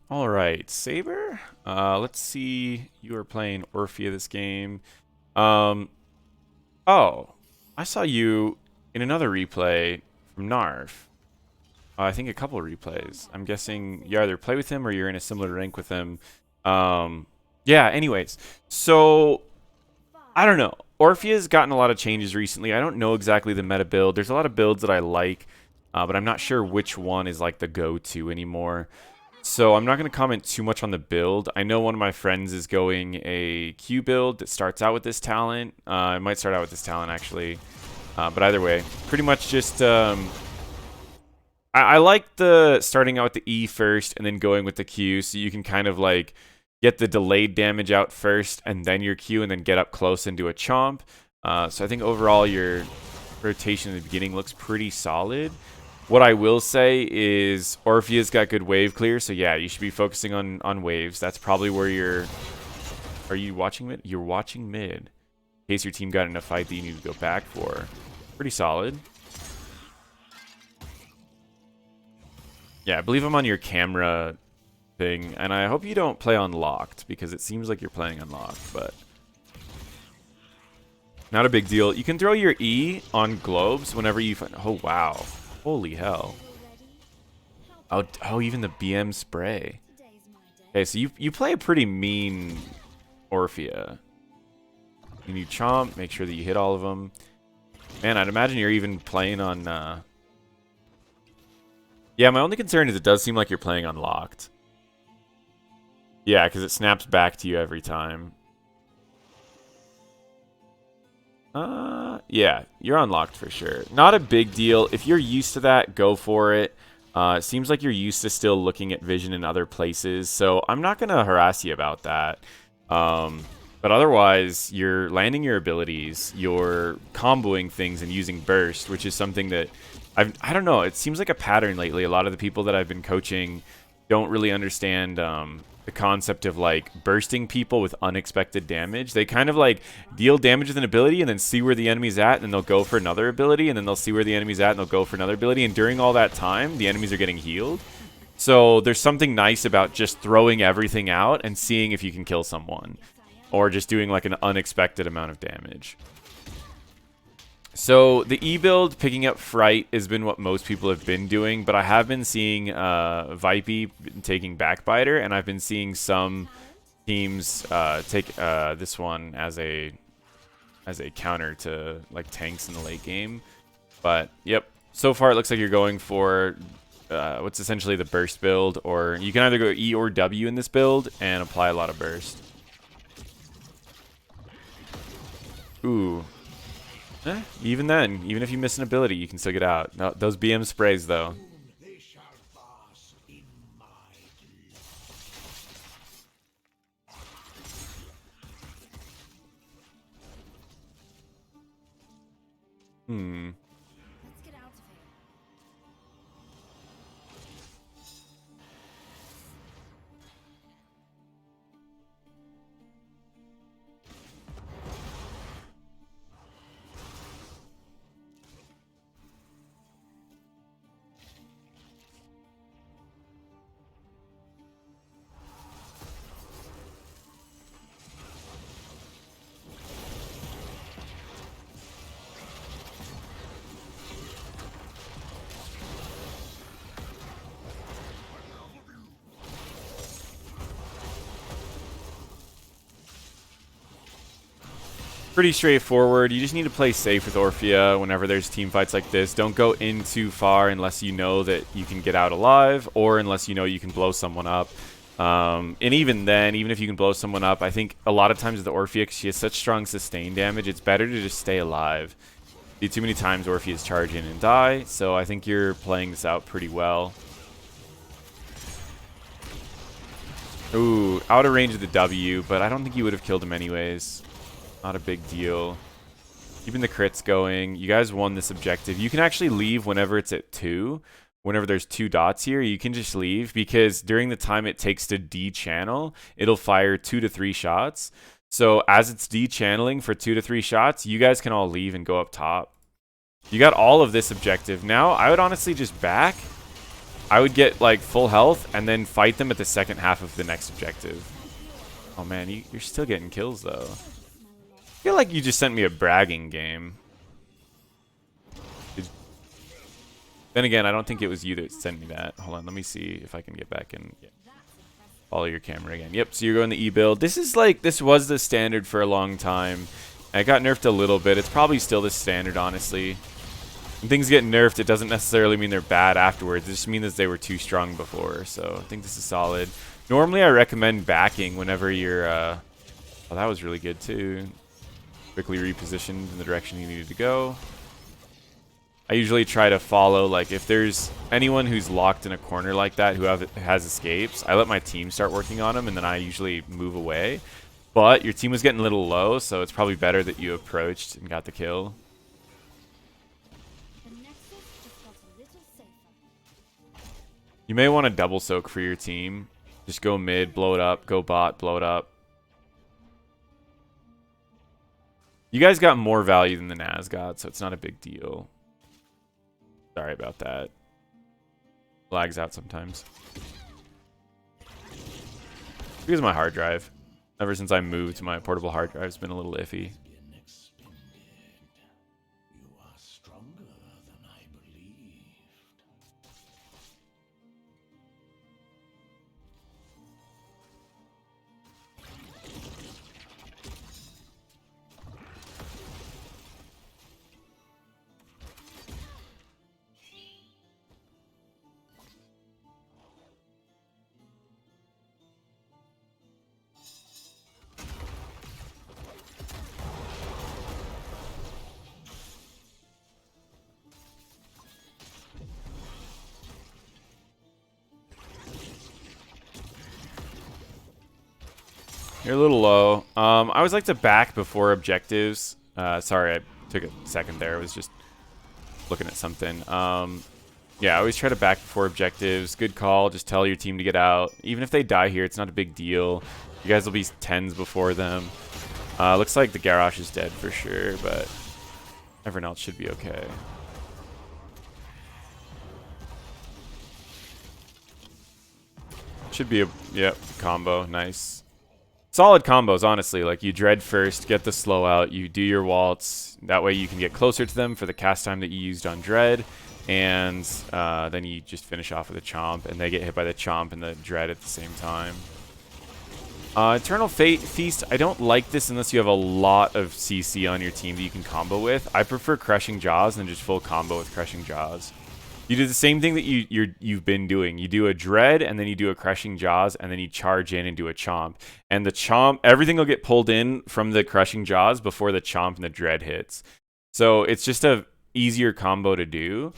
All right, Saber. Let's see. You are playing Orphia this game. Um, oh, I saw you in another replay from Narf. I think a couple of replays. I'm guessing you either play with him or you're in a similar rank with him. Um, yeah. Anyways, so I don't know. Orphea's gotten a lot of changes recently. I don't know exactly the meta build. There's a lot of builds that I like, but I'm not sure which one is like the go-to anymore. So I'm not going to comment too much on the build. I know one of my friends is going a Q build that starts out with this talent. It might start out with this talent actually, but either way, pretty much just I like the starting out with the E first and then going with the Q, so you can kind of like get the delayed damage out first and then your Q and then get up close and do a chomp. So I think overall your rotation in the beginning looks pretty solid. What I will say is Orphea's got good wave clear, so yeah, you should be focusing on waves. That's probably where you're... Are you watching mid? You're watching mid. In case your team got in a fight that you need to go back for. Pretty solid. Yeah, I believe I'm on your camera thing, and I hope you don't play unlocked, because it seems like you're playing unlocked, but... Not a big deal. You can throw your E on globes whenever you find... Oh, wow. Holy hell. Oh, even the BM spray. Okay, so you play a pretty mean Orphea. And you chomp, make sure that you hit all of them. Man, I'd imagine you're even playing on... Yeah, my only concern is it does seem like you're playing unlocked. Yeah, because it snaps back to you every time. Yeah, you're unlocked for sure. Not a big deal. If you're used to that, go for it. It seems like you're used to still looking at vision in other places, so I'm not going to harass you about that. But otherwise, you're landing your abilities, you're comboing things and using burst, which is something that I don't know, it seems like a pattern lately. A lot of the people that I've been coaching don't really understand the concept of like bursting people with unexpected damage. They kind of like deal damage with an ability and then see where the enemy's at, and then they'll go for another ability, and then they'll see where the enemy's at and they'll go for another ability, and during all that time the enemies are getting healed. So there's something nice about just throwing everything out and seeing if you can kill someone, or just doing like an unexpected amount of damage. So the E build, picking up Fright, has been what most people have been doing, but I have been seeing Vipey taking Backbiter, and I've been seeing some teams take this one as a counter to like tanks in the late game. But yep, so far it looks like you're going for what's essentially the burst build, or you can either go E or W in this build and apply a lot of burst. Ooh. Even then, even if you miss an ability, you can still get out. No, those BM sprays, though. Hmm. Pretty straightforward. You just need to play safe with Orphea whenever there's team fights like this. Don't go in too far unless you know that you can get out alive, or unless you know you can blow someone up. And even then, even if you can blow someone up, I think a lot of times with the Orphea, she has such strong sustain damage, it's better to just stay alive. See too many times Orpheas charge in and die, so I think you're playing this out pretty well. Ooh, out of range of the W, but I don't think you would have killed him anyways. Not a big deal. Keeping the crits going. You guys won this objective. You can actually leave whenever it's at 2. Whenever there's 2 dots here, you can just leave, because during the time it takes to de-channel, it'll fire 2 to 3 shots. So as it's de-channeling for 2 to 3 shots, you guys can all leave and go up top. You got all of this objective. Now, I would honestly just back I would get like full health and then fight them at the second half of the next objective. Oh man, you're still getting kills though. I feel like you just sent me a bragging game. Then again, I don't think it was you that sent me that. Hold on, let me see if I can get back and follow your camera again. Yep, so you're going the E build. This was the standard for a long time. It got nerfed a little bit. It's probably still the standard, honestly. When things get nerfed, it doesn't necessarily mean they're bad afterwards. It just means that they were too strong before. So I think this is solid. Normally, I recommend backing whenever you're... oh, that was really good, too. Quickly repositioned in the direction you needed to go. I usually try to follow, like, if there's anyone who's locked in a corner like that who has escapes, I let my team start working on them, and then I usually move away. But your team was getting a little low, so it's probably better that you approached and got the kill. You may want to double soak for your team. Just go mid, blow it up, go bot, blow it up. You guys got more value than the Naz got, so it's not a big deal. Sorry about that. Lags out sometimes. Because of my hard drive. Ever since I moved, my portable hard drive's been a little iffy. You're a little low. I always like to back before objectives. Sorry, I took a second there. I was just looking at something. Yeah, I always try to back before objectives. Good call. Just tell your team to get out. Even if they die here, it's not a big deal. You guys will be 10s before them. Looks like the Garrosh is dead for sure, but everyone else should be okay. Should be a, yep, combo. Nice. Solid combos, honestly. Like, you dread first, get the slow out, you do your waltz. That way you can get closer to them for the cast time that you used on dread. And then you just finish off with a chomp, and they get hit by the chomp and the dread at the same time. Eternal Feast, I don't like this unless you have a lot of CC on your team that you can combo with. I prefer Crushing Jaws than just full combo with Crushing Jaws. You do the same thing that you've been doing. You do a dread, and then you do a Crushing Jaws, and then you charge in and do a chomp. And the chomp, everything will get pulled in from the Crushing Jaws before the chomp and the dread hits. So it's just a easier combo to do,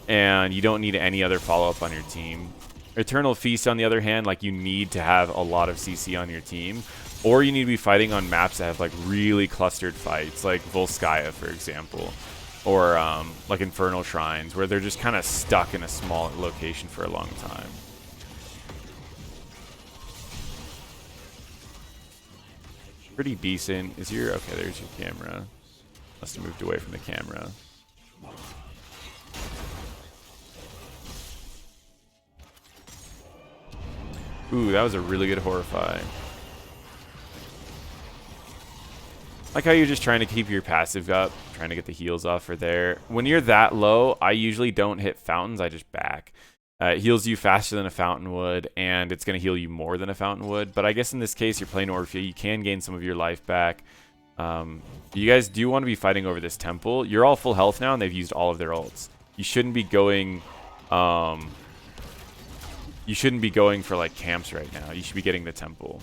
and you don't need any other follow-up on your team. Eternal Feast, on the other hand, like, you need to have a lot of CC on your team, or you need to be fighting on maps that have like really clustered fights, like Volskaya, for example. Or like Infernal Shrines, where they're just kind of stuck in a small location for a long time. Pretty decent. Is your... okay, there's your camera. Must have moved away from the camera. Ooh, that was a really good Horrify. Like how you're just trying to keep your passive up, trying to get the heals off for there. When you're that low, I usually don't hit fountains, I just back. It heals you faster than a fountain would, and it's going to heal you more than a fountain would. But I guess in this case, you're playing Orph, you can gain some of your life back. You guys do want to be fighting over this temple. You're all full health now, and they've used all of their ults. You shouldn't be going... you shouldn't be going for like camps right now. You should be getting the temple.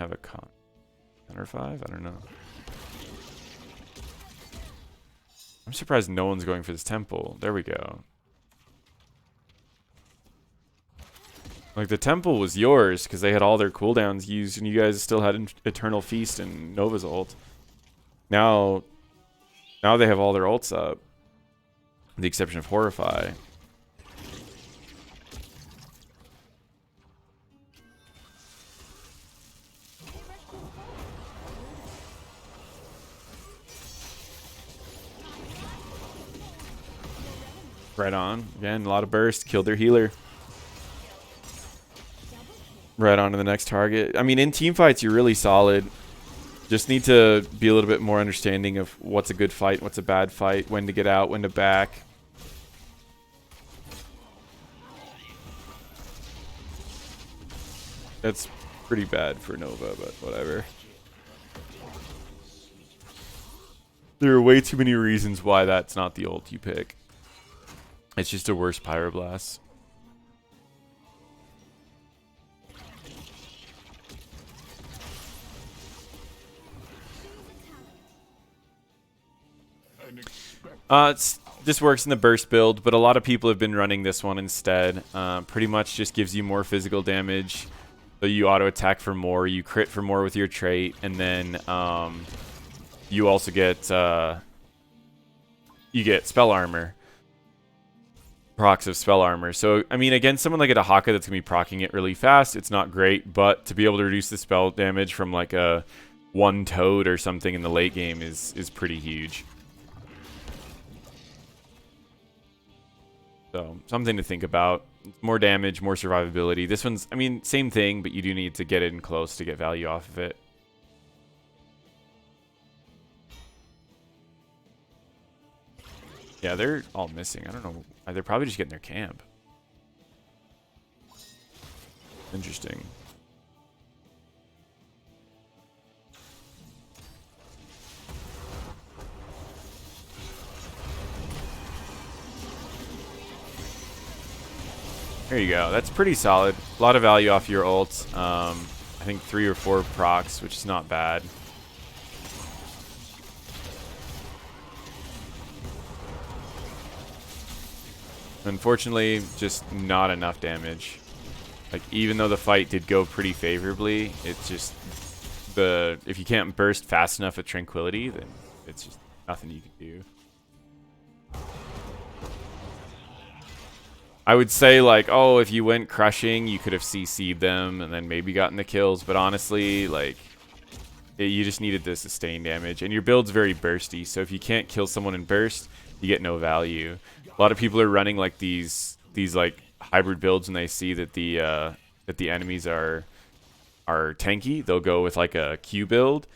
Have a con 10 or 5? I don't know. I'm surprised no one's going for this temple. There we go. Like, the temple was yours because they had all their cooldowns used, and you guys still had Eternal Feast and Nova's ult. Now they have all their ults up, with the exception of Horrify. Right on. Again, a lot of burst. Killed their healer. Right on to the next target. I mean, in team fights, you're really solid. Just need to be a little bit more understanding of what's a good fight, what's a bad fight, when to get out, when to back. That's pretty bad for Nova, but whatever. There are way too many reasons why that's not the ult you pick. It's just a worse Pyroblast. This works in the burst build, but a lot of people have been running this one instead. Pretty much just gives you more physical damage. So you auto attack for more, you crit for more with your trait, and then you also get spell armor. Procs of spell armor. So I mean, against someone like a Dahaka that's gonna be proccing it really fast, it's not great, but to be able to reduce the spell damage from like a one toad or something in the late game is pretty huge. So something to think about. More damage, more survivability. This one's, I mean, same thing, but you do need to get in close to get value off of it. Yeah, they're all missing. I don't know. They're probably just getting their camp. Interesting. There you go. That's pretty solid. A lot of value off your ult. I think 3 or 4 procs, which is not bad. Unfortunately, just not enough damage. Like, even though the fight did go pretty favorably, it's just if you can't burst fast enough with Tranquility, then it's just nothing you can do. I would say, like, oh, if you went crushing, you could have CC'd them and then maybe gotten the kills. But honestly, like, you just needed the sustain damage. And your build's very bursty, so if you can't kill someone in burst, you get no value. A lot of people are running, like, these like, hybrid builds, and they see that the enemies are tanky. They'll go with, like, a Q build,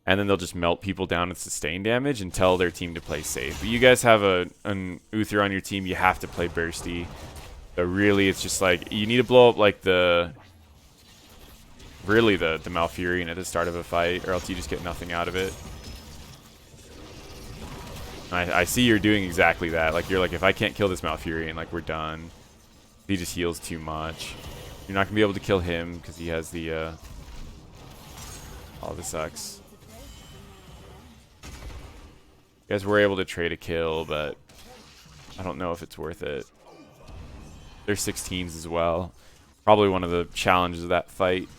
and then they'll just melt people down with sustain damage and tell their team to play safe. But you guys have an Uther on your team. You have to play bursty. So really, it's just like, you need to blow up like the Malfurion at the start of a fight, or else you just get nothing out of it. I see you're doing exactly that. Like, you're like, if I can't kill this Malfurion, like, we're done. He just heals too much. You're not gonna be able to kill him because he has the oh, this sucks. You guys were able to trade a kill, but I don't know if it's worth it. They're 16s as well. Probably one of the challenges of that fight.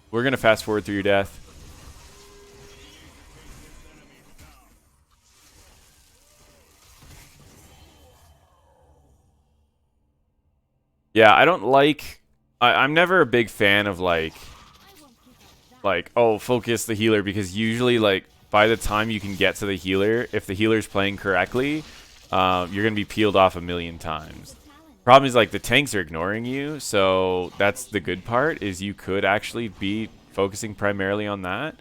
We're going to fast forward through your death. Yeah, I don't like... I'm never a big fan of, like, oh, focus the healer, because usually, like, by the time you can get to the healer, if the healer's playing correctly, you're going to be peeled off a million times. Problem is, like, the tanks are ignoring you, so that's the good part, is you could actually be focusing primarily on that.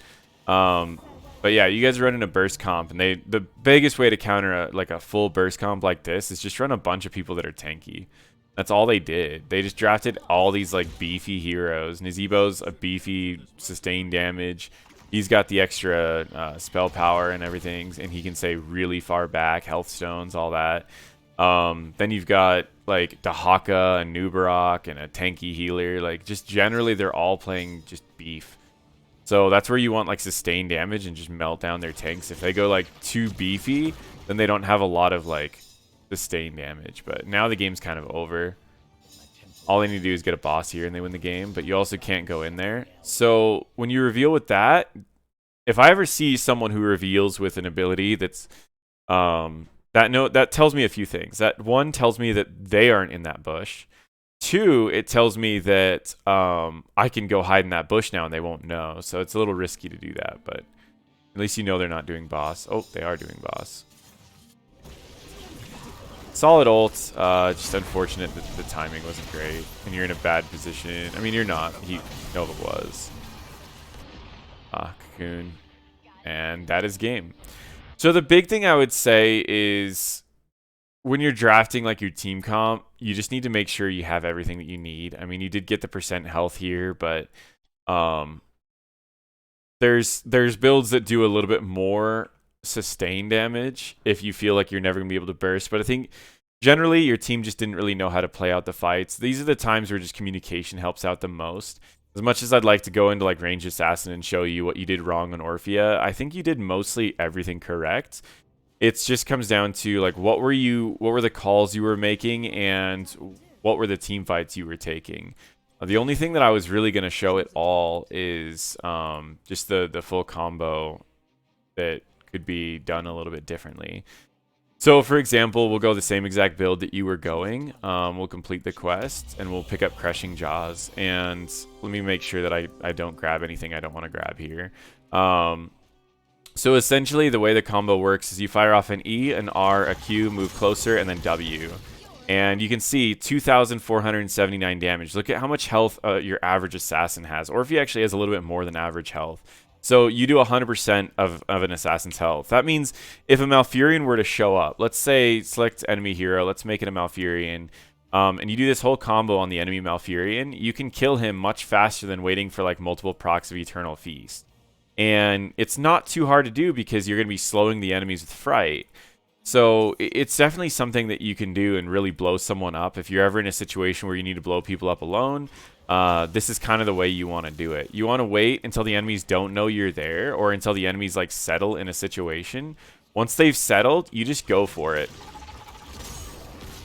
But yeah, you guys are running a burst comp, and the biggest way to counter a full burst comp like this is just run a bunch of people that are tanky. That's all they did. They just drafted all these, like, beefy heroes. Nazeebo's a beefy sustained damage. He's got the extra spell power and everything, and he can stay really far back, health stones, all that. Then you've got, like, Dahaka and Nubarok and a tanky healer. Like, just generally, they're all playing just beef. So that's where you want, like, sustained damage and just melt down their tanks. If they go, like, too beefy, then they don't have a lot of, like, sustained damage. But now the game's kind of over. All they need to do is get a boss here and they win the game. But you also can't go in there. So when you reveal with that, if I ever see someone who reveals with an ability that's... that tells me a few things. That one tells me that they aren't in that bush. Two, it tells me that I can go hide in that bush now and they won't know. So it's a little risky to do that, but at least you know they're not doing boss. Oh, they are doing boss. Solid ult. Just unfortunate that the timing wasn't great, and you're in a bad position. I mean, you're not. Nova was. Cocoon, and that is game. So the big thing I would say is when you're drafting like your team comp, you just need to make sure you have everything that you need. I mean, you did get the percent health here, but there's builds that do a little bit more sustain damage if you feel like you're never gonna be able to burst. But I think generally your team just didn't really know how to play out the fights. These are the times where just communication helps out the most. As much as I'd like to go into like Range Assassin and show you what you did wrong on Orphia, I think you did mostly everything correct. It just comes down to like what were the calls you were making and what were the team fights you were taking. The only thing that I was really going to show at all is just the full combo that could be done a little bit differently. So, for example, we'll go the same exact build that you were going. We'll complete the quest, and we'll pick up Crushing Jaws. And let me make sure that I don't grab anything I don't want to grab here. So, essentially, the way the combo works is you fire off an E, an R, a Q, move closer, and then W. And you can see 2,479 damage. Look at how much health your average assassin has. Or if he actually has a little bit more than average health. So you do 100% of an assassin's health. That means if a Malfurion were to show up, let's say select enemy hero, let's make it a Malfurion, and you do this whole combo on the enemy Malfurion, you can kill him much faster than waiting for like multiple procs of Eternal Feast. And it's not too hard to do because you're going to be slowing the enemies with Fright. So it's definitely something that you can do and really blow someone up. If you're ever in a situation where you need to blow people up alone, this is kind of the way you want to do it. You want to wait until the enemies don't know you're there or until the enemies like settle in a situation. Once they've settled, you just go for it.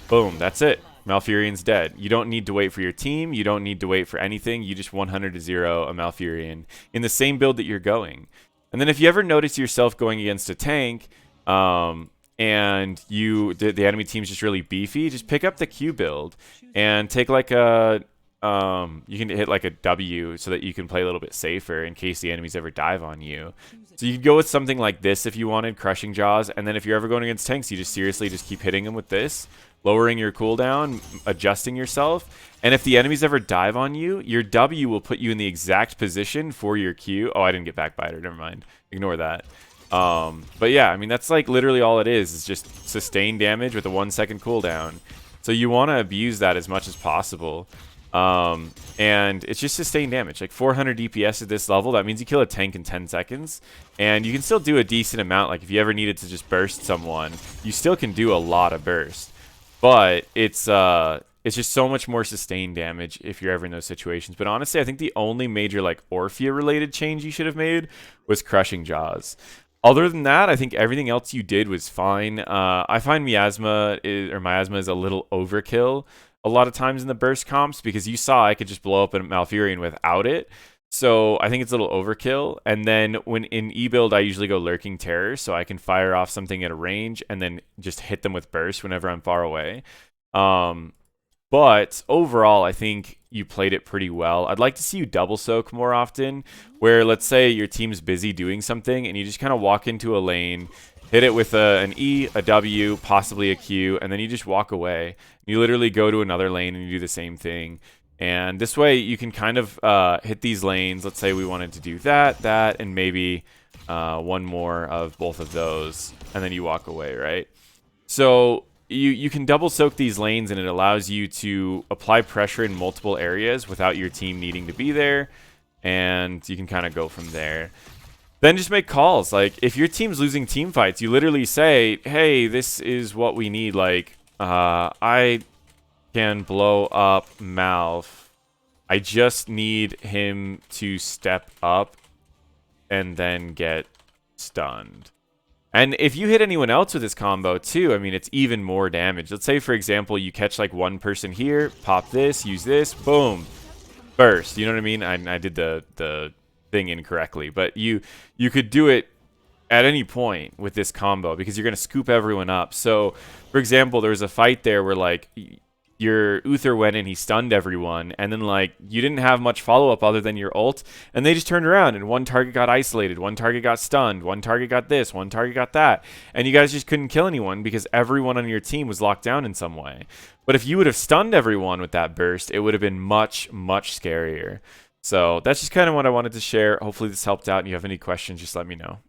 Boom, that's it. Malfurion's dead. You don't need to wait for your team. You don't need to wait for anything. You just 100-0 a Malfurion in the same build that you're going. And then if you ever notice yourself going against a tank, and the enemy team's just really beefy, just pick up the Q build and take like a you can hit like a W so that you can play a little bit safer in case the enemies ever dive on you. So you could go with something like this if you wanted, Crushing Jaws, and then if you're ever going against tanks, you just seriously just keep hitting them with this, lowering your cooldown, adjusting yourself, and if the enemies ever dive on you, your W will put you in the exact position for your Q. Oh, I didn't get backbiter, never mind. Ignore that. But yeah, I mean, that's like literally all it is just sustained damage with a 1 second cooldown. So you want to abuse that as much as possible. And it's just sustained damage, like 400 DPS at this level. That means you kill a tank in 10 seconds, and you can still do a decent amount. Like if you ever needed to just burst someone, you still can do a lot of burst, but it's just so much more sustained damage if you're ever in those situations. But honestly, I think the only major like Orphia related change you should have made was Crushing Jaws. Other than that, I think everything else you did was fine. I find Miasma is a little overkill a lot of times in the burst comps because you saw I could just blow up a Malfurion without it. So I think it's a little overkill. And then when in E-build, I usually go Lurking Terror so I can fire off something at a range and then just hit them with burst whenever I'm far away. But overall, I think you played it pretty well. I'd like to see you double soak more often, where let's say your team's busy doing something and you just kind of walk into a lane, hit it with an E, a W, possibly a Q, and then you just walk away. You literally go to another lane and you do the same thing. And this way you can kind of hit these lanes. Let's say we wanted to do that, and maybe one more of both of those, and then you walk away, right? So you can double soak these lanes, and it allows you to apply pressure in multiple areas without your team needing to be there, and you can kind of go from there. Then just make calls. Like if your team's losing team fights, you literally say, hey, this is what we need. Like I can blow up Malf. I just need him to step up and then get stunned. And if you hit anyone else with this combo too, I mean, it's even more damage. Let's say, for example, you catch like one person here, pop this, use this, boom, burst. You know what I mean? I did the thing incorrectly, but you could do it at any point with this combo because you're going to scoop everyone up. So, for example, there was a fight there where like your Uther went in, he stunned everyone, and then like you didn't have much follow up other than your ult, and they just turned around and one target got isolated, one target got stunned, one target got this, one target got that, and you guys just couldn't kill anyone because everyone on your team was locked down in some way. But if you would have stunned everyone with that burst, it would have been much, much scarier. So that's just kind of what I wanted to share. Hopefully this helped out, and if you have any questions, just let me know.